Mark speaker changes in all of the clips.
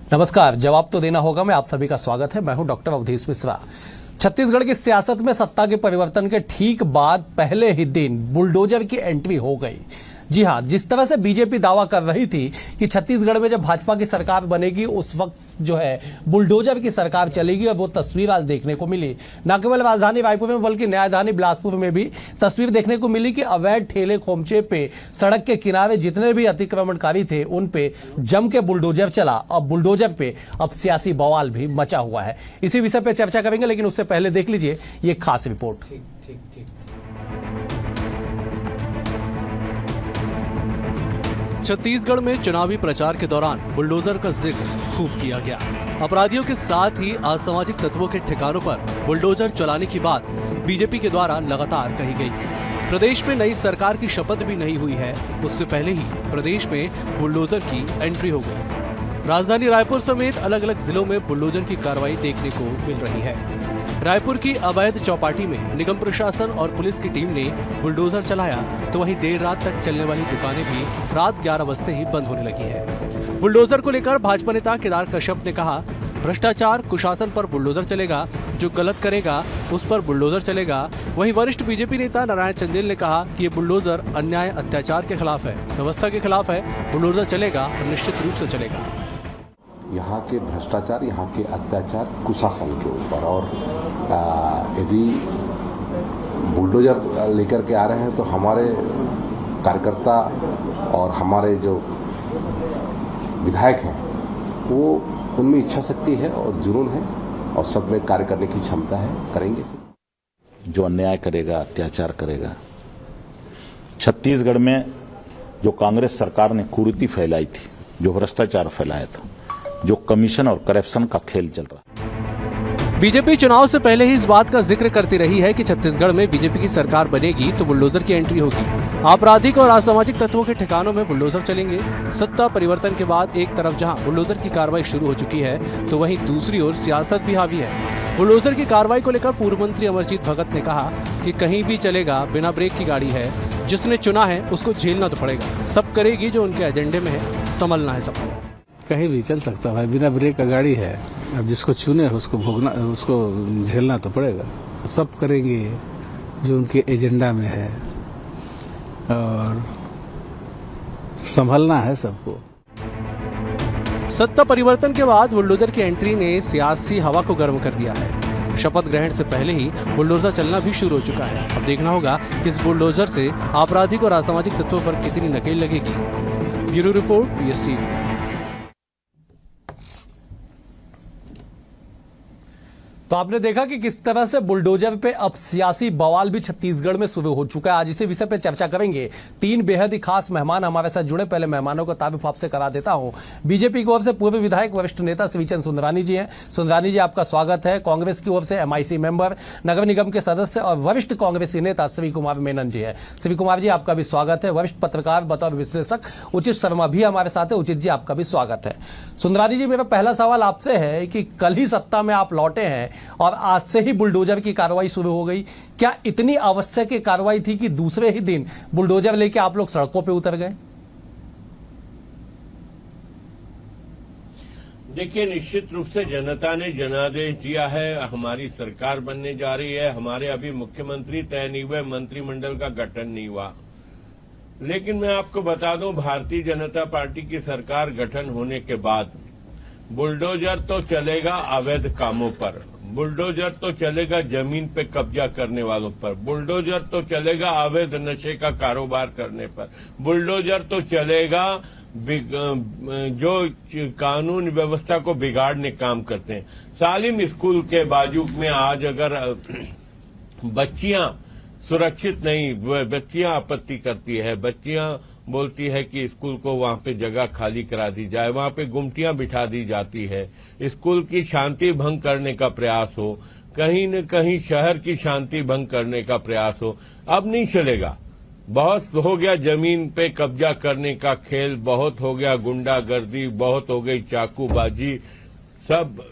Speaker 1: नमस्कार। जवाब तो देना होगा मैं आप सभी का स्वागत है। मैं हूं डॉक्टर अवधेश मिश्रा। छत्तीसगढ़ की सियासत में सत्ता के परिवर्तन के ठीक बाद पहले ही दिन बुलडोजर की एंट्री हो गई। जी हां, जिस तरह से बीजेपी दावा कर रही थी कि छत्तीसगढ़ में जब भाजपा की सरकार बनेगी उस वक्त जो है बुलडोजर की सरकार चलेगी, और वो तस्वीर आज देखने को मिली। न केवल राजधानी रायपुर में बल्कि न्यायधानी बिलासपुर में भी तस्वीर देखने को मिली कि अवैध ठेले खोमचे पे सड़क के किनारे जितने भी अतिक्रमणकारी थे उन पे जम के बुलडोजर चला। अब बुलडोजर पे अब सियासी बवाल भी मचा हुआ है। इसी विषय पे चर्चा करेंगे, लेकिन उससे पहले देख लीजिए ये खास रिपोर्ट।
Speaker 2: छत्तीसगढ़ में चुनावी प्रचार के दौरान बुलडोजर का जिक्र खूब किया गया। अपराधियों के साथ ही असामाजिक तत्वों के ठिकानों पर बुलडोजर चलाने की बात बीजेपी के द्वारा लगातार कही गई। प्रदेश में नई सरकार की शपथ भी नहीं हुई है, उससे पहले ही प्रदेश में बुलडोजर की एंट्री हो गई। राजधानी रायपुर समेत अलग अलग जिलों में बुलडोजर की कार्रवाई देखने को मिल रही है। रायपुर की अवैध चौपाटी में निगम प्रशासन और पुलिस की टीम ने बुलडोजर चलाया, तो वहीं देर रात तक चलने वाली दुकानें भी रात 11 बजते ही बंद होने लगी है। बुलडोजर को लेकर भाजपा नेता केदार कश्यप ने कहा, भ्रष्टाचार कुशासन पर बुलडोजर चलेगा, जो गलत करेगा उस पर बुलडोजर चलेगा। वहीं वरिष्ठ बीजेपी नेता नारायण चंदेल ने कहा कि ये बुलडोजर अन्याय अत्याचार के खिलाफ है, व्यवस्था के खिलाफ है। बुलडोजर चलेगा और निश्चित रूप से चलेगा।
Speaker 3: यहाँ के भ्रष्टाचार, यहाँ के अत्याचार कुशासन के ऊपर, और यदि बुलडोजर लेकर के आ रहे हैं तो हमारे कार्यकर्ता और हमारे जो विधायक हैं वो उनमें इच्छा शक्ति है और जुनून है और सब में कार्य करने की क्षमता है, करेंगे।
Speaker 4: जो अन्याय करेगा, अत्याचार करेगा। छत्तीसगढ़ में जो कांग्रेस सरकार ने कुरीति फैलाई थी, जो भ्रष्टाचार फैलाया था, जो कमीशन और करप्शन का खेल चल रहा है।
Speaker 2: बीजेपी चुनाव से पहले ही इस बात का जिक्र करती रही है कि छत्तीसगढ़ में बीजेपी की सरकार बनेगी तो बुलडोजर की एंट्री होगी। आपराधिक और असामाजिक तत्वों के ठिकानों में बुलडोजर चलेंगे। सत्ता परिवर्तन के बाद एक तरफ जहां बुलडोजर की कार्रवाई शुरू हो चुकी है, तो वहीं दूसरी ओर सियासत भी हावी है। बुलडोजर की कार्रवाई को लेकर पूर्व मंत्री अमरजीत भगत ने कहा कि कहीं भी चलेगा, बिना ब्रेक की गाड़ी है, जिसने चुना है उसको झेलना तो पड़ेगा। सब करेगी जो उनके एजेंडे में है, संभलना है सबको।
Speaker 5: कहीं भी चल सकता है, बिना ब्रेक का गाड़ी है। अब जिसको चुने उसको भोगना, उसको झेलना तो पड़ेगा। सब करेंगे जो उनके एजेंडा में है और संभलना है सबको।
Speaker 2: सत्ता परिवर्तन के बाद बुलडोजर की एंट्री ने सियासी हवा को गर्म कर दिया है। शपथ ग्रहण से पहले ही बुलडोजर चलना भी शुरू हो चुका है। अब देखना होगा कि इस बुलडोजर से आपराधिक और असामाजिक तत्वों पर कितनी नकेल लगेगी। Bureau report, PSTV।
Speaker 1: तो आपने देखा कि किस तरह से बुलडोजर पे अब सियासी बवाल भी छत्तीसगढ़ में शुरू हो चुका है। आज इसी विषय पे चर्चा करेंगे। 3 बेहद ही खास मेहमान हमारे साथ जुड़े। पहले मेहमानों का तारुफ आपसे करा देता हूं। बीजेपी की ओर से पूर्व विधायक वरिष्ठ नेता श्रीचंद सुंदरानी जी हैं। सुंदरानी जी, आपका स्वागत है। कांग्रेस की ओर से MIC मेंबर, नगर निगम के सदस्य और वरिष्ठ कांग्रेसी नेता श्री कुमार मेनन जी है। श्री कुमार जी, आपका भी स्वागत है। वरिष्ठ पत्रकार बतौर विश्लेषक उचित शर्मा भी हमारे साथ है। उचित जी, आपका भी स्वागत है। सुंदरानी जी, मेरा पहला सवाल आपसे है कि कल ही सत्ता में आप लौटे हैं और आज से ही बुलडोजर की कार्रवाई शुरू हो गई। क्या इतनी आवश्यक कार्रवाई थी कि दूसरे ही दिन बुलडोजर लेके आप लोग सड़कों पे उतर गए?
Speaker 6: देखिए, निश्चित रूप से जनता ने जनादेश दिया है। हमारी सरकार बनने जा रही है। हमारे अभी मुख्यमंत्री तय नहीं हुए, मंत्रिमंडल का गठन नहीं हुआ। लेकिन मैं आपको बता दूं, भारतीय जनता पार्टी की सरकार गठन होने के बाद बुलडोजर तो चलेगा अवैध कामों पर, बुलडोजर तो चलेगा जमीन पे कब्जा करने वालों पर, बुलडोजर तो चलेगा अवैध नशे का कारोबार करने पर, बुलडोजर तो चलेगा जो कानून व्यवस्था को बिगाड़ने काम करते हैं। सालिम स्कूल के बाजू में आज अगर बच्चियां सुरक्षित नहीं, बच्चियां आपत्ति करती है, बच्चियां बोलती है कि स्कूल को वहां पे जगह खाली करा दी जाए, वहां पे गुमटियां बिठा दी जाती है, स्कूल की शांति भंग करने का प्रयास हो, कहीं न कहीं शहर की शांति भंग करने का प्रयास हो, अब नहीं चलेगा। बहुत हो गया जमीन पे कब्जा करने का खेल, बहुत हो गया गुंडागर्दी, बहुत हो गई चाकूबाजी, सब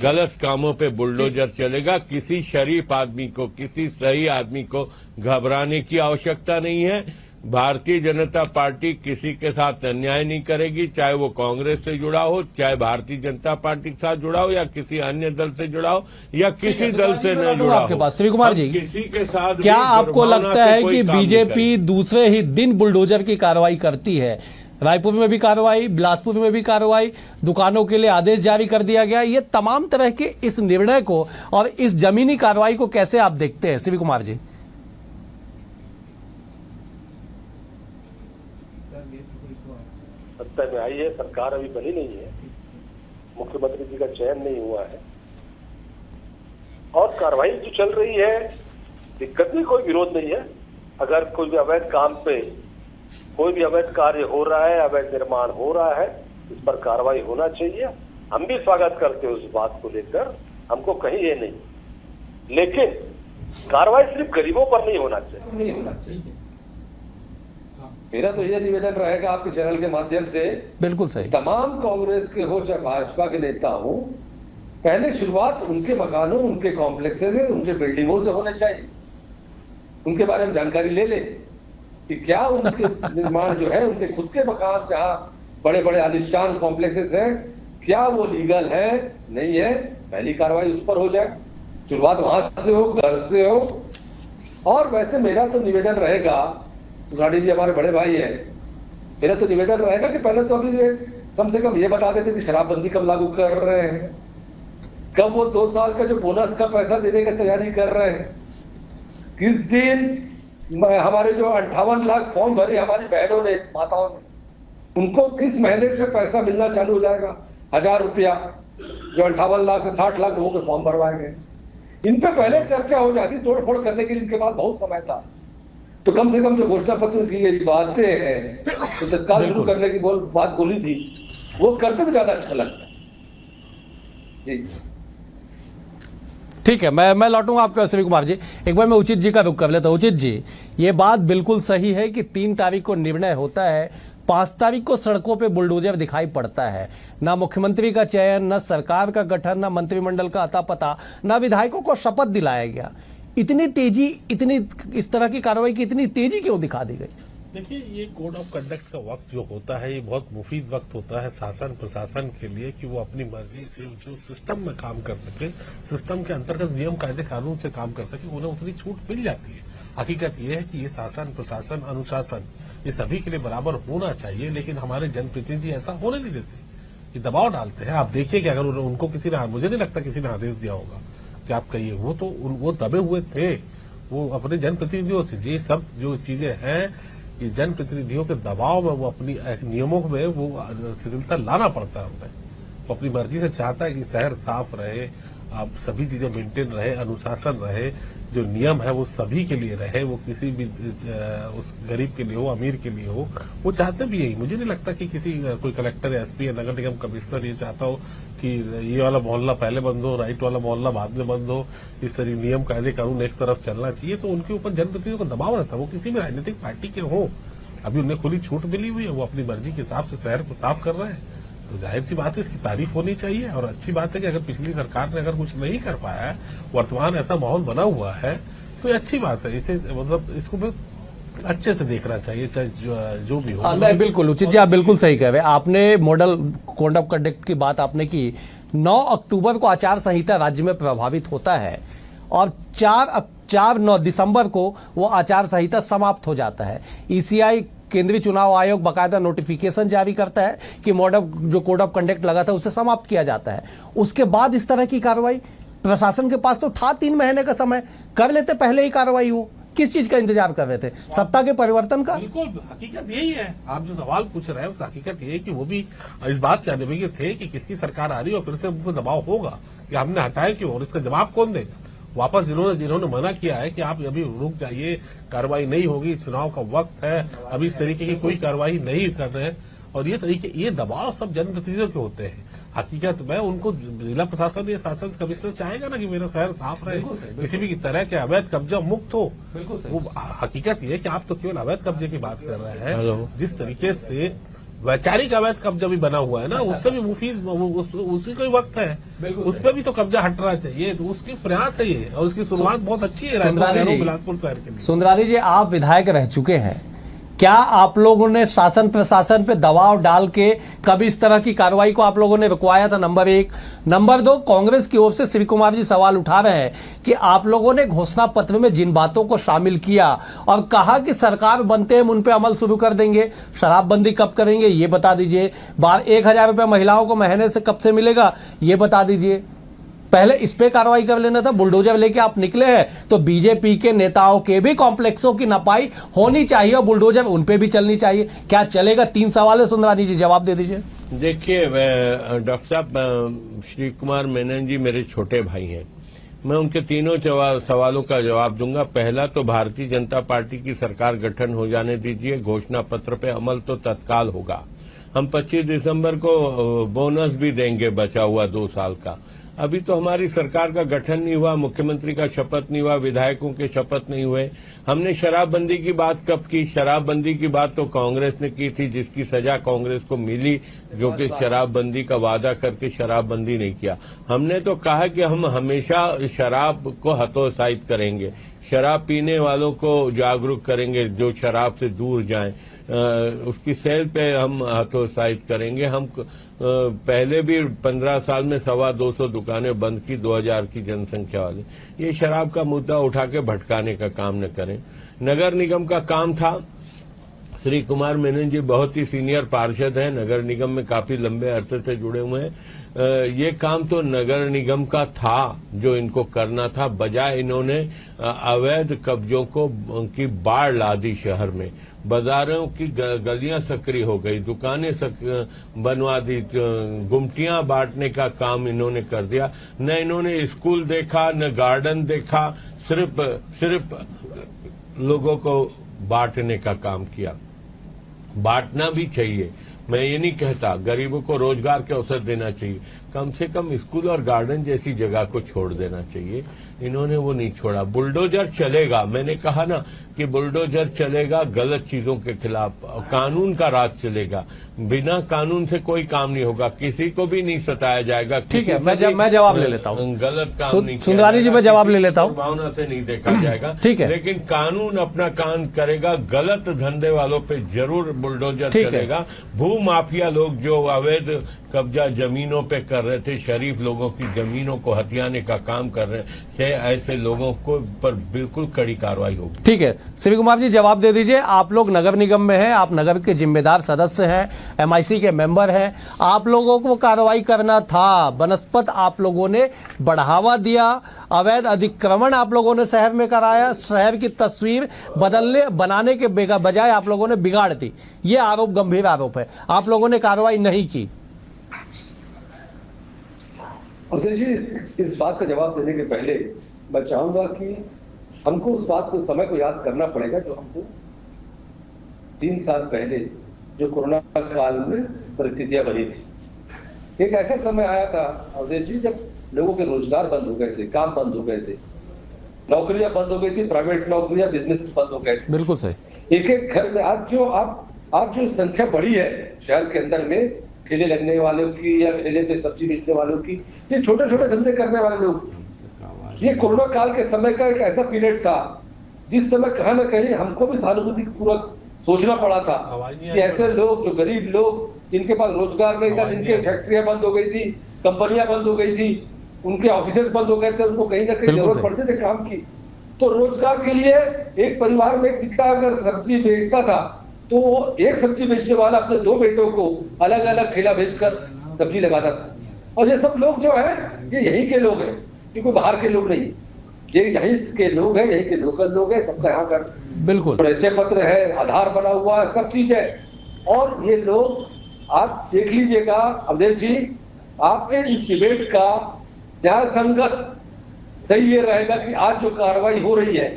Speaker 6: गलत कामों पे बुलडोजर चलेगा। किसी शरीफ आदमी को, किसी सही आदमी को घबराने की आवश्यकता नहीं है। भारतीय जनता पार्टी किसी के साथ अन्याय नहीं करेगी, चाहे वो कांग्रेस से जुड़ा हो, चाहे भारतीय जनता पार्टी के साथ जुड़ा हो, या किसी अन्य दल से जुड़ा हो, या किसी दल से न जुड़ा
Speaker 1: आपके
Speaker 6: हो।
Speaker 1: पास श्री कुमार जी,
Speaker 6: किसी के साथ
Speaker 1: क्या
Speaker 6: भी
Speaker 1: आपको
Speaker 6: दुर्भावना
Speaker 1: लगता
Speaker 6: से
Speaker 1: है
Speaker 6: कोई
Speaker 1: कि
Speaker 6: काम नहीं
Speaker 1: बीजेपी दूसरे ही दिन बुलडोजर की कार्रवाई करती है? रायपुर में भी कार्रवाई, बिलासपुर में भी कार्रवाई, दुकानों के लिए आदेश जारी कर दिया गया। ये तमाम तरह के इस निर्णय को और इस जमीनी कार्रवाई को कैसे आप देखते हैं, श्री कुमार जी?
Speaker 7: सत्ता में आई है, सरकार अभी बनी नहीं है, मुख्यमंत्री जी का चयन नहीं हुआ है और कार्रवाई जो चल रही है, दिक्कत नहीं, कोई विरोध नहीं है। अगर कोई भी अवैध काम पे कोई भी अवैध कार्य हो रहा है, अवैध निर्माण हो रहा है, इस पर कार्रवाई होना चाहिए। हम भी स्वागत करते हैं उस बात को लेकर, हमको कहीं ये नहीं, लेकिन कार्रवाई सिर्फ गरीबों पर नहीं होना चाहिए।
Speaker 8: मेरा तो यह निवेदन रहेगा आपके चैनल के माध्यम से,
Speaker 1: बिल्कुल सही।
Speaker 8: तमाम कांग्रेस के हो चाहे भाजपा के नेता हो, पहले शुरुआत उनके मकानों, उनके कॉम्प्लेक्सेस से, उनके बिल्डिंगों से होने चाहिए। उनके बारे में जानकारी ले ले कि क्या उनके निर्माण जो है, उनके खुद के मकान जहां बड़े बड़े आलिशान कॉम्प्लेक्सेस हैं, क्या वो लीगल है नहीं है, पहली कार्रवाई उस पर हो जाए। शुरुआत वहां से हो, घर से हो। और वैसे मेरा तो निवेदन रहेगा, सुराड़ी जी हमारे बड़े भाई हैं, मेरा तो निवेदन रहेगा कि पहले तो अभी कम से कम ये बता देते कि शराबबंदी कब लागू कर रहे हैं, कब वो 2 साल का जो बोनस का पैसा देने की तैयारी कर रहे हैं, किस दिन हमारे जो 58 लाख फॉर्म भरे हमारी बहनों ने, माताओं ने, उनको किस महीने से पैसा मिलना चालू हो जाएगा, 1000 रुपया, जो 58 लाख से 60 लाख लोगों के फॉर्म भरवाए गए। इन पे पहले चर्चा हो जाती, तोड़फोड़ करने के लिए इनके पास बहुत समय था, तो कम से कम जो घोषणा पत्र की गई बातें हैं, तो तत्काल शुरू करने की बात बोली थी, वो करते तो ज्यादा अच्छा लगता है जी।
Speaker 1: ठीक है, मैं लौटूंगा आपके श्री कुमार जी। एक बार मैं उचित जी का रुख कर लेता हूं। उचित जी, ये बात बिल्कुल सही है कि 3 तारीख को निर्णय होता है, 5 तारीख को सड़कों पे बुलडोजर दिखाई पड़ता है। ना मुख्यमंत्री का चयन, ना सरकार का गठन, ना मंत्रिमंडल का अता पता, ना विधायकों को शपथ दिलाया गया। इतनी तेजी, इतनी इस तरह की कार्रवाई की इतनी तेजी क्यों दिखा दी गई?
Speaker 9: देखिए, ये कोड ऑफ कंडक्ट का वक्त जो होता है, ये बहुत मुफीद वक्त होता है शासन प्रशासन के लिए कि वो अपनी मर्जी से जो सिस्टम में काम कर सके, सिस्टम के अंतर्गत नियम कायदे कानून से काम कर सके, उन्हें उतनी छूट मिल जाती है। हकीकत ये है कि ये शासन प्रशासन अनुशासन ये सभी के लिए बराबर होना चाहिए, लेकिन हमारे जनप्रतिनिधि ऐसा होने नहीं देते, ये दबाव डालते हैं। आप देखिए कि अगर उनको किसी ने, मुझे नहीं लगता किसी ने आदेश दिया होगा कि आप कहिए, वो दबे हुए थे, वो अपने जनप्रतिनिधियों से। ये सब जो चीजें हैं, ये जनप्रतिनिधियों के दबाव में वो अपनी नियमों में वो शिथिलता लाना पड़ता है उन्हें। वो अपनी मर्जी से चाहता है कि शहर साफ रहे, आप सभी चीजें मेंटेन रहे, अनुशासन रहे, जो नियम है वो सभी के लिए रहे, वो किसी भी उस गरीब के लिए हो, अमीर के लिए हो, वो चाहते भी यही। मुझे नहीं लगता कि किसी कोई कलेक्टर या एसपी या नगर निगम कमिश्नर ये चाहता हो कि ये वाला मोहल्ला पहले बंद हो, राइट वाला मोहल्ला बाद में बंद हो, इस तरह नियम कायदे कानून एक तरफ चलना चाहिए। तो उनके ऊपर जनप्रतिनिधियों का दबाव रहता है, वो किसी भी राजनीतिक पार्टी के हो। अभी उन्हें खुली छूट मिली हुई है, वो अपनी मर्जी के हिसाब से शहर को साफ कर रहे हैं, तो जाहिर सी बात है इसकी तारीफ होनी चाहिए। और अच्छी बात है कि अगर पिछली सरकार ने अगर कुछ नहीं कर पाया है, वर्तमान ऐसा माहौल बना हुआ है, तो ये अच्छी बात है। इसे मतलब इसको अच्छे से देखना चाहिए, चाहे जो भी हो।
Speaker 1: नहीं, बिल्कुल उचित जी, आप बिल्कुल सही कह रहे हैं। आपने मॉडल कोड ऑफ कंडक्ट की बात आपने की। 9 अक्टूबर को आचार संहिता राज्य में प्रभावित होता है और 9 दिसंबर को वो आचार संहिता समाप्त हो जाता है। ईसीआई केंद्रीय चुनाव आयोग बाकायदा नोटिफिकेशन जारी करता है कि मॉडल जो कोड ऑफ कंडक्ट लगा था उसे समाप्त किया जाता है। उसके बाद इस तरह की कार्रवाई प्रशासन के पास तो था 3 महीने का समय, कर लेते पहले ही कार्रवाई हो। किस चीज का इंतजार कर रहे थे? सत्ता के परिवर्तन का?
Speaker 9: बिल्कुल, हकीकत यही है। आप जो सवाल पूछ रहे हैं उस हकीकत ये है कि वो भी इस बात से अनुभवी थे कि किसकी सरकार आ रही है और फिर से उनको दबाव होगा कि हमने हटाया क्यों और इसका जवाब कौन देगा। वापस जिन्होंने मना किया है कि आप अभी रुक जाइए, कार्रवाई नहीं होगी, चुनाव का वक्त है, अभी इस तरीके की कोई कार्रवाई नहीं कर रहे हैं, और ये दबाव सब जनप्रतिनिधियों के होते हैं। हकीकत में उनको जिला प्रशासन या शासन कमिश्नर चाहेगा ना कि मेरा शहर साफ रहे, किसी भी तरह के अवैध कब्जा मुक्त हो। वो हकीकत ये है कि आप तो केवल अवैध कब्जे की बात कर रहे हैं, जिस तरीके से वैचारिक अवैध कब्जा भी बना हुआ है ना, उससे भी मुफीद उसी को वक्त है, उस पर भी तो कब्जा हटना चाहिए। तो उसकी प्रयास है ये, और उसकी शुरुआत बहुत अच्छी है बिलासपुर शहर के लिए।
Speaker 1: सुंदरानी जी, आप विधायक रह चुके हैं, क्या आप लोगों ने शासन प्रशासन पे दबाव डाल के कभी इस तरह की कार्रवाई को आप लोगों ने रुकवाया था? नंबर 1। नंबर 2, कांग्रेस की ओर से श्री कुमार जी सवाल उठा रहे हैं कि आप लोगों ने घोषणा पत्र में जिन बातों को शामिल किया और कहा कि सरकार बनते हैं उन पे अमल शुरू कर देंगे, शराबबंदी कब करेंगे ये बता दीजिए, 1,000 रुपये महिलाओं को महीने से कब से मिलेगा ये बता दीजिए। पहले इस पे कार्रवाई कर लेना था। बुलडोजर लेके आप निकले हैं तो बीजेपी के नेताओं के भी कॉम्प्लेक्सों की नपाई होनी चाहिए और बुलडोजर उन पे भी चलनी चाहिए। क्या चलेगा? 3 सवाल है, सुंदरानी जी जवाब दे दीजिए।
Speaker 6: देखिए डॉक्टर साहब, श्री कुमार मेनन जी मेरे छोटे भाई हैं, मैं उनके तीनों सवालों का जवाब दूंगा। पहला तो भारतीय जनता पार्टी की सरकार गठन हो जाने दीजिए, घोषणा पत्र पे अमल तो तत्काल होगा। हम 25 दिसंबर को बोनस भी देंगे बचा हुआ 2 साल का। अभी तो हमारी सरकार का गठन नहीं हुआ, मुख्यमंत्री का शपथ नहीं हुआ, विधायकों के शपथ नहीं हुए। हमने शराबबंदी की बात कब की? शराबबंदी की बात तो कांग्रेस ने की थी, जिसकी सजा कांग्रेस को मिली, जो कि शराबबंदी का वादा करके शराबबंदी नहीं किया। हमने तो कहा कि हम हमेशा शराब को हतोत्साहित करेंगे, शराब पीने वालों को जागरूक करेंगे, जो शराब से दूर जाएं, उसकी सेल पे हम हतोत्साहित करेंगे। हम पहले भी 15 साल में 250 दुकानें बंद की 2000 की जनसंख्या वाले। ये शराब का मुद्दा उठा के भटकाने का काम न करें। नगर निगम का काम था, श्री कुमार मेनन जी बहुत ही सीनियर पार्षद हैं, नगर निगम में काफी लंबे अरसे से जुड़े हुए हैं। ये काम तो नगर निगम का था जो इनको करना था, बजाय इन्होंने अवैध कब्जों की बाढ़ ला दी शहर में। बाजारों की गलियां सक्रिय हो गई, दुकानें बनवा दी, गुमटियां बांटने का काम इन्होंने कर दिया। न इन्होंने स्कूल देखा, न गार्डन देखा, सिर्फ लोगों को बांटने का काम किया। बांटना भी चाहिए, मैं ये नहीं कहता, गरीबों को रोजगार के अवसर देना चाहिए, कम से कम स्कूल और गार्डन जैसी जगह को छोड़ देना चाहिए। इन्होंने वो नहीं छोड़ा। बुलडोजर चलेगा, मैंने कहा ना कि बुलडोजर चलेगा गलत चीजों के खिलाफ, कानून का राज चलेगा। बिना कानून से कोई काम नहीं होगा, किसी को भी नहीं सताया जाएगा।
Speaker 1: ठीक है, मैं जवाब ले लेता हूँ।
Speaker 6: गलत काम नहीं,
Speaker 1: सुंदरानी जी मैं जवाब ले लेता हूँ।
Speaker 6: भावना से नहीं देखा जाएगा,
Speaker 1: ठीक है,
Speaker 6: लेकिन कानून अपना काम करेगा। गलत धंधे वालों पे जरूर बुलडोजर चलेगा। भू माफिया लोग जो अवैध कब्जा जमीनों पे कर रहे थे, शरीफ लोगों की जमीनों को हथियाने का काम कर रहे थे, ऐसे लोगों को पर बिल्कुल कड़ी कार्रवाई होगी।
Speaker 1: ठीक है, श्री कुमार जी जवाब दे दीजिए। आप लोग नगर निगम में हैं, आप नगर के जिम्मेदार सदस्य हैं, MIC के मेंबर हैं, आप लोगों को कार्रवाई करना था। बनस्पत आप लोगों ने बढ़ावा दिया, अवैध अतिक्रमण आप लोगों ने शहर में कराया, शहर की तस्वीर बनाने के बजाय आप लोगों ने बिगाड़ दी। ये आरोप गंभीर आरोप है, आप लोगों ने कार्रवाई नहीं की।
Speaker 8: अध्यक्ष जी, इस बात का जवाब देने के पहले मैं चाहूंगा कि हमको उस बात को, समय को याद करना पड़ेगा जो हमको 3 साल पहले जो कोरोना काल में परिस्थितियां बनी थी। एक ऐसा समय आया था अध्यक्ष जी जब लोगों के रोजगार बंद हो गए थे, काम बंद हो गए थे, नौकरियां बंद हो गई थी, प्राइवेट नौकरियां, बिजनेस बंद हो गए थे।
Speaker 1: बिल्कुल सही।
Speaker 8: एक घर में आज जो संख्या बढ़ी है शहर के अंदर में, ठेले लगने वालों की या ठेले पे सब्जी बेचने वालों की, ये छोटे छोटे धंधे करने वाले लोग, ये कोरोना काल के समय का एक ऐसा पीरियड था जिस समय कहीं ना कहीं हमको भी सहानुभूति पूर्वक सोचना पड़ा था कि ऐसे लोग जो गरीब लोग, जिनके पास रोजगार नहीं था, जिनके फैक्ट्रियां बंद हो गई थी, कंपनियां बंद हो गई थी, उनके ऑफिसेस बंद हो गए थे, उनको कहीं ना कहीं जरूरत पड़ती थी काम की। तो रोजगार के लिए एक परिवार में एक पिता अगर सब्जी बेचता था तो एक सब्जी बेचने वाला अपने 2 बेटों को अलग अलग ठेला बेचकर सब्जी लगाता था। और ये सब लोग जो है ये यहीं के लोग हैं, ये कोई बाहर के लोग नहीं, ये यहीं के लोग हैं, यहीं के लोकल लोग हैं, सबका यहाँ का
Speaker 1: बिल्कुल
Speaker 8: परिचय पत्र है, आधार बना हुआ है, सब चीज है। और ये लोग आप देख लीजिएगा अवधेश जी, आपने इस डिबेट का न्याय संगत सही ये रहेगा कि आज जो कार्रवाई हो रही है,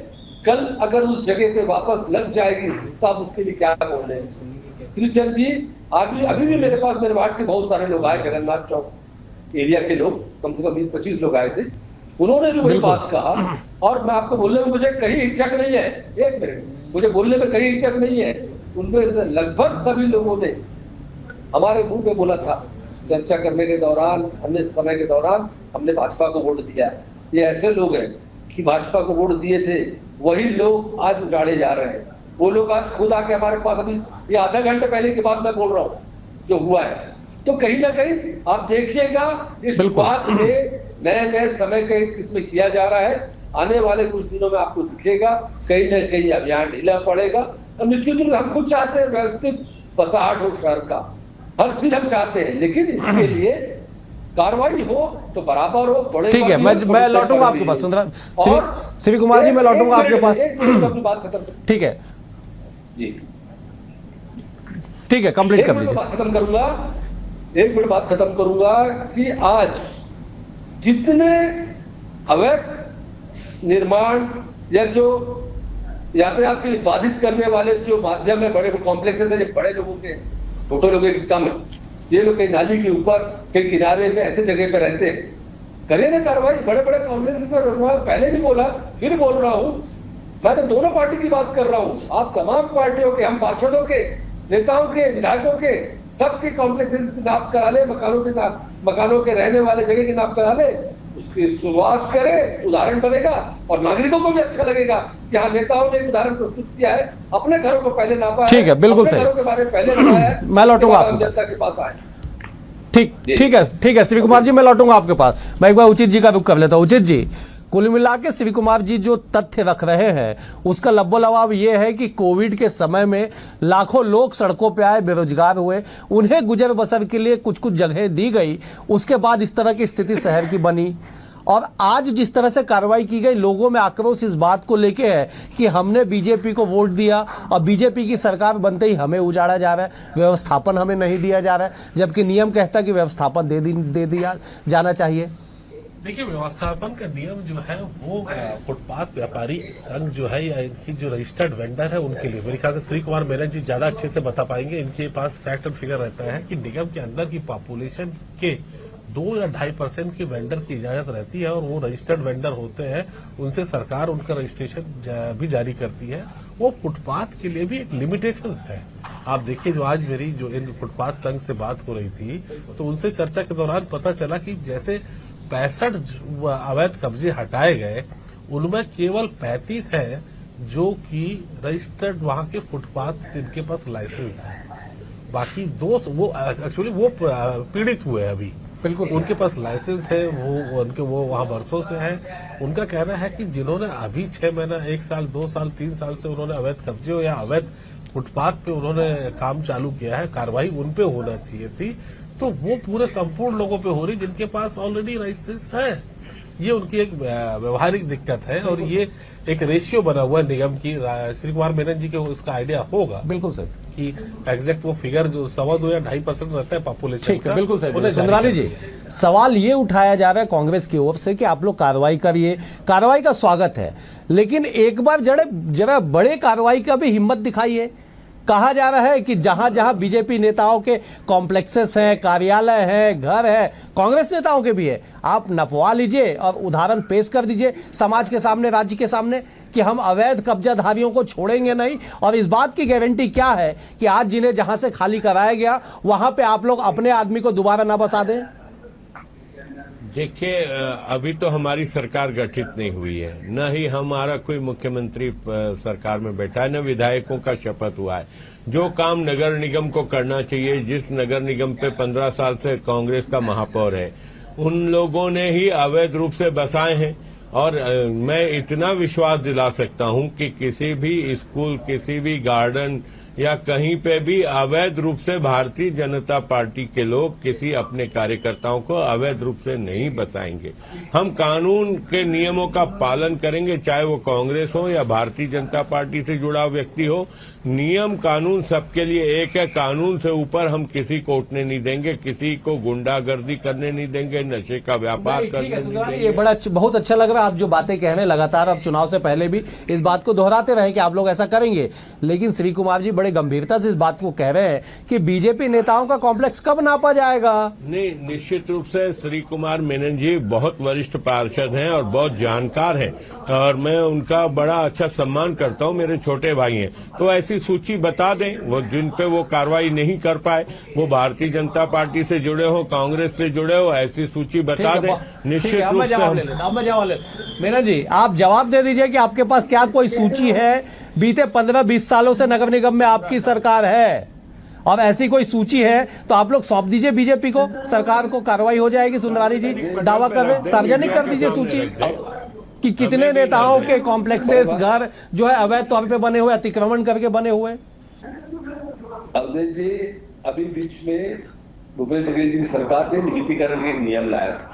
Speaker 8: कल अगर उस जगह पे वापस लग जाएगी तो आप उसके लिए क्या बोल रहे हैं? श्रीचंद जी, अभी भी मेरे पास मेरे वार्ड के बहुत सारे लोग आए, जगन्नाथ चौक एरिया के लोग, कम से कम 20-25 लोग आए थे, उन्होंने भी वही बात कहा। और मैं आपको बोलने में मुझे कहीं हिचक नहीं है, एक मिनट, मुझे बोलने में कहीं हिचक नहीं है। उनमें से लगभग सभी लोगों ने हमारे मुंह पे बोला था, चर्चा करने के दौरान, अन्य समय के दौरान, हमने भाजपा को वोट दिया। ये ऐसे लोग हैं कि भाजपा को वोट दिए थे, वही लोग आज उजाड़े जा रहे हैं, वो लोग आज खुद आके हमारे पास, अभी ये आधा घंटे पहले की बात मैं बोल रहा हूँ जो हुआ है। तो कहीं ना कहीं आप देखिएगा इस बात में नए नए समय के इसमें किया जा रहा है। आने वाले कुछ दिनों में आपको दिखेगा कहीं ना कहीं अभियान ढीला पड़ेगा। और निश्चित रूप से हम खुद चाहते हैं व्यवस्थित बसाहट हो शहर का, हर चीज हम चाहते हैं, लेकिन इसके लिए कार्रवाई हो तो बराबर हो, बड़े।
Speaker 1: ठीक है, मैं लौटूंगा आपके पास सुंदर श्री कुमार जी, मैं लौटूंगा आपके पास।
Speaker 8: अपनी बात खत्म।
Speaker 1: ठीक है
Speaker 8: जी
Speaker 1: ठीक है, कंप्लीट कर लीजिए।
Speaker 8: बात खत्म करूंगा, एक मिनट बात खत्म करूंगा कि आज जितने अवैध निर्माण या जो यातायात के लिए बाधित करने वाले जो माध्यम है, बड़े कॉम्प्लेक्सेस है, जो बड़े लोगों के, छोटे लोगों के कम है, ये लोग कहीं नाली के ऊपर कहीं किनारे में ऐसे जगह पे रहते हैं, करें ना कार्रवाई। बड़े बड़े कॉम्प्लेक्सेस पर पहले भी बोला, फिर बोल रहा हूं, मैं तो दोनों पार्टी की बात कर रहा हूं। आप तमाम पार्टियों के, हम पार्षदों के, नेताओं के, विधायकों के, सबके कॉम्प्लेक्सेस की नाप करा ले, मकानों के रहने वाले जगह की नाप करा ले, उसकी शुरुआत करें, उदाहरण बनेगा और नागरिकों को भी अच्छा लगेगा कि हाँ, नेताओं ने उदाहरण प्रस्तुत किया है, अपने घरों को पहले नापा है।
Speaker 1: ठीक है, बिल्कुल सही।
Speaker 8: घरों के बारे में पहले बताया है,
Speaker 1: मैं लौटूंगा आपके
Speaker 8: जनता के पास आए।
Speaker 1: ठीक है श्री कुमार जी, मैं लौटूंगा आपके पास। मैं एक बार उचित जी का रुख कर लेता हूं। उचित जी, कुल मिला के श्री कुमार जी जो तथ्य रख रहे हैं उसका लब्बो लवाब ये है कि कोविड के समय में लाखों लोग सड़कों पे आए, बेरोजगार हुए, उन्हें गुजर बसर के लिए कुछ कुछ जगह दी गई, उसके बाद इस तरह की स्थिति शहर की बनी। और आज जिस तरह से कार्रवाई की गई, लोगों में आक्रोश इस बात को लेके है कि हमने बीजेपी को वोट दिया और बीजेपी की सरकार बनते ही हमें उजाड़ा जा रहा है, व्यवस्थापन हमें नहीं दिया जा रहा है, जबकि नियम कहता है कि व्यवस्थापन दे दिया जाना चाहिए।
Speaker 9: देखिए, व्यवस्थापन का नियम जो है वो फुटपाथ व्यापारी संघ जो है या इनकी जो रजिस्टर्ड वेंडर है उनके लिए, मेरे ख्याल से श्री कुमार मेनन जी ज्यादा अच्छे से बता पाएंगे। इनके पास फैक्ट और फिगर रहता है कि निगम के अंदर की पॉपुलेशन के 2 या 2.5% की वेंडर की इजाजत रहती है और वो रजिस्टर्ड वेंडर होते हैं, उनसे सरकार उनका रजिस्ट्रेशन भी जारी करती है। वो फुटपाथ के लिए भी एक लिमिटेशंस है। आप देखिए, जो आज मेरी जो इन फुटपाथ संघ से बात हो रही थी तो उनसे चर्चा के दौरान पता चला कि जैसे 65 अवैध कब्जे हटाए गए, उनमें केवल 35 है जो कि रजिस्टर्ड वहां के फुटपाथ जिनके पास लाइसेंस है। बाकी 2 वो एक्चुअली वो पीड़ित हुए हैं अभी, बिल्कुल उनके पास लाइसेंस है, वो वहां बरसों से है। उनका कहना है कि जिन्होंने अभी 6 महीना, 1 साल, 2 साल, 3 साल से उन्होंने अवैध कब्जे या अवैध फुटपाथ पे उन्होंने काम चालू किया है, कार्रवाई उन पे होना चाहिए थी। तो वो पूरे संपूर्ण लोगों पे हो रही जिनके पास ऑलरेडी लाइसेंस है। ये उनकी एक व्यवहारिक दिक्कत है और ये एक रेशियो बना हुआ है निगम की। श्री कुमार मेनन जी को उसका आइडिया होगा,
Speaker 1: बिल्कुल सर,
Speaker 9: कि एग्जैक्ट वो फिगर जो 2.25 या 2.5% रहता है पॉपुलेशन का।
Speaker 1: बिल्कुल सर। सुंदरानी जी, सवाल ये उठाया जा रहा है कांग्रेस की ओर से कि आप लोग कार्रवाई करिए, कार्रवाई का स्वागत है, लेकिन एक बार जरा बड़े कार्रवाई का भी हिम्मत दिखाइए। कहा जा रहा है कि जहां जहां बीजेपी नेताओं के कॉम्प्लेक्सेस हैं, कार्यालय हैं, घर है, कांग्रेस नेताओं के भी है, आप नपवा लीजिए और उदाहरण पेश कर दीजिए समाज के सामने, राज्य के सामने, कि हम अवैध कब्जाधारियों को छोड़ेंगे नहीं। और इस बात की गारंटी क्या है कि आज जिन्हें जहां से खाली कराया गया वहां पे आप लोग अपने आदमी को दोबारा ना बसा दें?
Speaker 6: देखिए, अभी तो हमारी सरकार गठित नहीं हुई है, न ही हमारा कोई मुख्यमंत्री सरकार में बैठा है, न विधायकों का शपथ हुआ है। जो काम नगर निगम को करना चाहिए, जिस नगर निगम पे 15 साल से कांग्रेस का महापौर है, उन लोगों ने ही अवैध रूप से बसाए हैं। और मैं इतना विश्वास दिला सकता हूं कि किसी भी स्कूल, किसी भी गार्डन या कहीं पे भी अवैध रूप से भारतीय जनता पार्टी के लोग किसी अपने कार्यकर्ताओं को अवैध रूप से नहीं बताएंगे। हम कानून के नियमों का पालन करेंगे, चाहे वो कांग्रेस हो या भारतीय जनता पार्टी से जुड़ा व्यक्ति हो। नियम कानून सबके लिए एक है, कानून से ऊपर हम किसी को उठने नहीं देंगे, किसी को गुंडागर्दी करने नहीं देंगे, नशे का व्यापार करने नहीं देंगे।
Speaker 1: ये बहुत अच्छा लग रहा है आप जो बातें कह रहे हैं, लगातार आप चुनाव से पहले भी इस बात को दोहराते रहे कि आप लोग ऐसा करेंगे, लेकिन श्री कुमार जी बड़े गंभीरता से इस बात को कह रहे हैं कि बीजेपी नेताओं का कॉम्प्लेक्स कब नापा जाएगा?
Speaker 6: नहीं, निश्चित रूप से श्री कुमार मेनन जी बहुत वरिष्ठ पार्षद हैं और बहुत जानकार हैं और मैं उनका बड़ा अच्छा सम्मान करता हूं, मेरे छोटे भाई हैं। तो ऐसे ऐसी सूची बता दें वो जिन पे वो कार्रवाई नहीं कर पाए, वो भारतीय जनता पार्टी से जुड़े हो, कांग्रेस से जुड़े हो, ऐसी सूची बता दें। निश्चित रूप से
Speaker 1: मैं जवाब ले लेता। मीना जी, आप जवाब दे दीजिए कि आपके पास क्या कोई सूची है? बीते 15-20 सालों से नगर निगम में आपकी सरकार है और ऐसी कोई सूची है तो आप लोग सौंप दीजिए बीजेपी को, सरकार को, कार्रवाई हो जाएगी। सुंदरानी जी दावा कर रहे, सार्वजनिक कर दीजिए सूची कि कितने नेताओं के कॉम्प्लेक्सेस, घर जो है अवैध तौर पे बने हुए, अतिक्रमण करके बने हुए।
Speaker 8: अवधेश जी, अभी बीच में भूपेश बघेल जी की सरकार ने नियमितीकरण के नियम लाया था।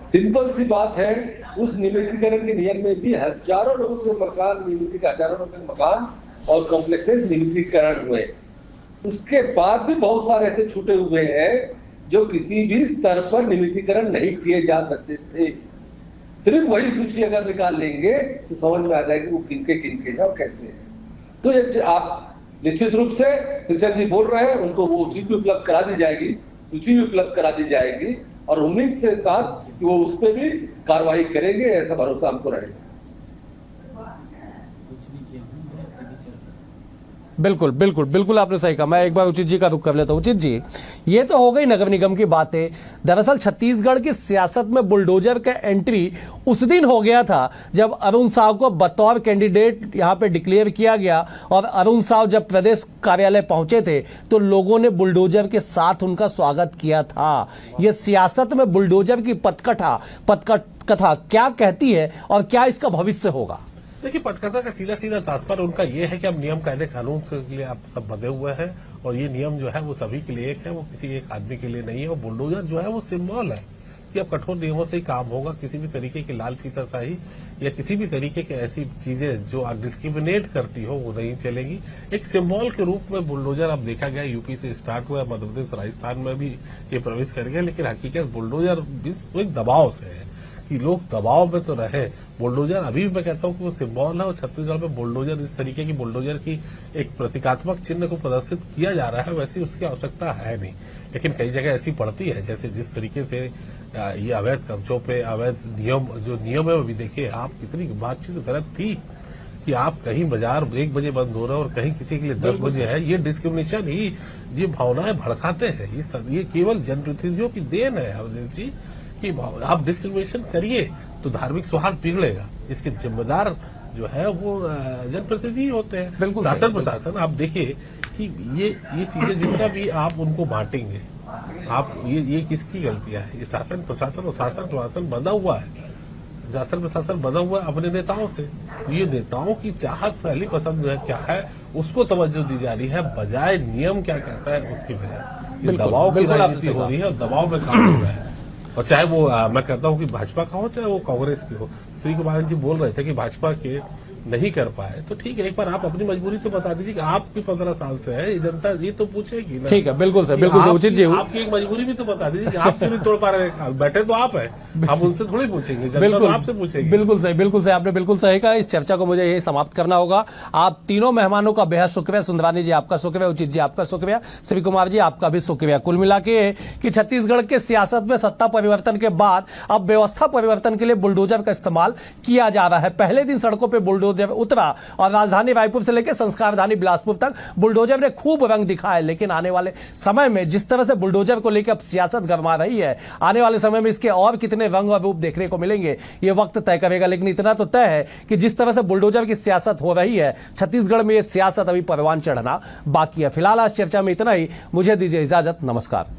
Speaker 8: सिंपल सी बात है, उस नियमितीकरण के नियम में भी हजारों लोगों के मकान हजारों लोगों के मकान और कॉम्प्लेक्सेस नियमितीकरण हुए। उसके बाद भी बहुत सारे ऐसे छूटे हुए हैं जो किसी भी स्तर पर नियमितीकरण नहीं किए जा सकते थे। सिर्फ वही सूची अगर निकाल लेंगे तो समझ में आ जाएगी वो किनके है और कैसे है। तो ये आप निश्चित रूप से सृजन जी बोल रहे हैं, उनको वो चीज भी उपलब्ध करा दी जाएगी, सूची भी उपलब्ध करा दी जाएगी और उम्मीद से साथ कि वो उस पर भी कार्रवाई करेंगे, ऐसा भरोसा हमको रहेगा।
Speaker 1: बिल्कुल बिल्कुल बिल्कुल, आपने सही कहा। मैं एक बार उचित जी का रुख कर लेता हूं। उचित जी, ये तो हो गई नगर निगम की बातें। दरअसल छत्तीसगढ़ की सियासत में बुलडोजर का एंट्री उस दिन हो गया था जब अरुण साव को बतौर कैंडिडेट यहां पे डिक्लेयर किया गया और अरुण साव जब प्रदेश कार्यालय पहुंचे थे तो लोगों ने बुलडोजर के साथ उनका स्वागत किया था। ये सियासत में बुलडोजर की पटकथा क्या कहती है और क्या इसका भविष्य होगा?
Speaker 9: देखिए, पटकथा का सीधा सीधा तात्पर्य उनका ये है कि अब नियम कायदे कानून के लिए आप सब बंधे हुए हैं और ये नियम जो है वो सभी के लिए एक है, वो किसी एक आदमी के लिए नहीं है। और बुलडोजर जो है वो सिंबल है कि अब कठोर नियमों से ही काम होगा। किसी भी तरीके की लाल फीताशाही या किसी भी तरीके की ऐसी चीजें जो डिस्क्रिमिनेट करती हो वो नहीं चलेगी। एक सिंबल के रूप में बुलडोजर अब देखा गया, यूपी से स्टार्ट हुआ, मध्य प्रदेश राजस्थान में भी ये प्रवेश कर गया। लेकिन हकीकत बुलडोजर एक दबाव से है कि लोग दबाव में तो रहे। बुलडोजर अभी भी मैं कहता हूं कि वो सिंबल है और छत्तीसगढ़ में बुलडोजर इस तरीके की बुलडोजर की एक प्रतीकात्मक चिन्ह को प्रदर्शित किया जा रहा है, वैसी उसकी आवश्यकता है नहीं। लेकिन कई जगह ऐसी पड़ती है, जैसे जिस तरीके से ये अवैध कब्जों पे अवैध नियम है, अभी देखिए आप कितनी बातचीत गलत थी कि आप कहीं बाजार 1 बजे बंद हो रहा है और कहीं किसी के लिए 10 बजे है। ये डिस्क्रिमिनेशन ही, ये भावनाएं भड़काते हैं। ये केवल जनप्रतिनिधियों की देन है अवधेश जी कि आप डिस्क्रिमिनेशन करिए तो धार्मिक सौहार्द बिगड़ेगा। इसके जिम्मेदार जो है वो जनप्रतिनिधि होते हैं, शासन प्रशासन। आप देखिए कि ये चीजें जितना भी आप उनको बांटेंगे, आप ये किसकी गलतियां है? ये शासन प्रशासन और शासन प्रशासन बंधा हुआ है। शासन प्रशासन बंधा हुआ है अपने नेताओं से। ये नेताओं की चाहत पहली पसंद क्या है उसको तवज्जो दी जा रही है, बजाय नियम क्या कहता है उसकी बजाय। दबाव की राजनीति हो रही है और दबाव में काम हो रहा है। और चाहे वो मैं कहता हूं कि भाजपा का हो चाहे वो कांग्रेस की हो। श्री कुमार जी बोल रहे थे कि भाजपा के नहीं कर पाए, तो ठीक है, एक बार आप अपनी मजबूरी तो बता दीजिए कि आपकी 15 साल से है, ये जनता ये तो पूछेगी ना।
Speaker 1: ठीक है, बिल्कुल सर, बिल्कुल सर, उचित जी।
Speaker 9: आपकी एक मजबूरी भी तो बता दीजिए कि आप क्यों नहीं तोड़ पा रहे हैं। बैठे तो आप है, हम उनसे थोड़ी पूछेंगे, जनता तो आपसे पूछेगी।
Speaker 1: बिल्कुल सही, बिल्कुल सही, आपने बिल्कुल सही कहा। इस चर्चा को मुझे यही समाप्त करना होगा। आप तीनों मेहमानों का बेहद शुक्रिया। सुंदरानी जी आपका शुक्रिया, उचित जी आपका शुक्रिया, श्री कुमार जी आपका भी शुक्रिया। कुल मिला के कि छत्तीसगढ़ के सियासत में सत्ता परिवर्तन के बाद अब व्यवस्था परिवर्तन के लिए बुलडोजर का इस्तेमाल किया जा रहा है। पहले दिन सड़कों पर बुलडोजर उतरा और राजधानी रायपुर से लेकर संस्कार राजधानी बिलासपुर तक बुलडोजर ने खूब रंग दिखाया। लेकिन आने वाले समय में जिस तरह से बुलडोजर को लेकर अब सियासत गरमा रही है, आने वाले समय में इसके और कितने रंग और रूप देखने को मिलेंगे ये वक्त तय करेगा। लेकिन इतना तो तय है कि जिस तरह से बुलडोजर की सियासत हो रही है, छत्तीसगढ़ में यह सियासत अभी परवान चढ़ना बाकी है। फिलहाल आज चर्चा में इतना ही। मुझे दीजिए इजाजत, नमस्कार।